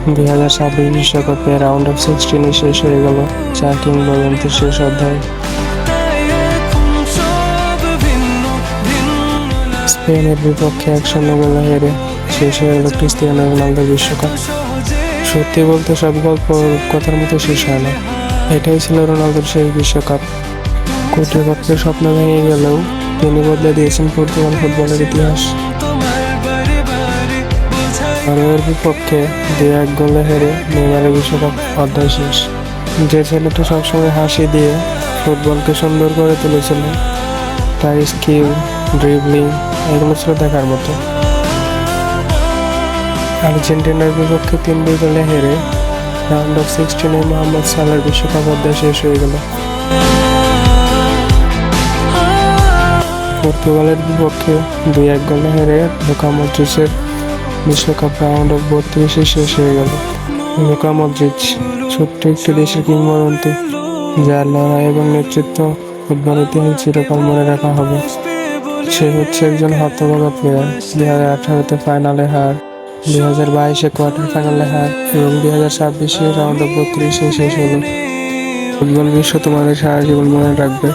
2026 বিশ্বকাপে round of 16 শেষ হয়ে গেল 4 কিংবদন্তির শেষ অধ্যায়। স্পেনের বিপক্ষে 1-0 গোলে হেরে শেষ হয়ে গেল ক্রিস্টিয়ানো রোনালদোর বিশ্বকাপ। সত্যি বলতে সব গল্প কথার মতো শেষ হয় না। এটাই ছিল রোনালদোর শেষ বিশ্বকাপ। কর্তৃপক্ষের স্বপ্ন ভেঙে গেলেও তিনি বদলে দিয়েছেন পর্তুগাল ফুটবলের ইতিহাস। নরওয়ের বিপক্ষে 2-1 গোলে হেরে নেইমারের বিশ্বকাপ অধ্যায় শেষ। যে ছেলেটা সবসময় হাসি দিয়ে ফুটবলকে সুন্দর করে তুলেছিল, তার স্কিল, ড্রিবলিং এগুলো ছিল দেখার মতো। আর্জেন্টিনার বিপক্ষে 3-2 গোলে হেরে রাউন্ড অফ 16-এ মোহাম্মদ সালাহর বিশ্বকাপ অধ্যায় শেষ হয়ে গেল। পর্তুগালের বিপক্ষে 2-1 গোলে হেরে লুকা মদ্রিচের বিশ্বকাপ রাউন্ড অফ 32-এ শেষ হয়ে গেল। লুকা মদ্রিচ ছোট্ট একটি দেশের কিংবদন্তি, যার লড়াই এবং নেতৃত্ব ফুটবল ইতিহাসে চিরকাল মনে রাখা হবে। সে হচ্ছে একজন হতভাগা প্লেয়ার। 2018-তে ফাইনালে হার, 2022-এ কোয়ার্টার ফাইনালে হার এবং 2026-এ রাউন্ড অফ 32-এ শেষ হলো। ফুটবল বিশ্ব তোমাদের সারা জীবন মনে রাখবে।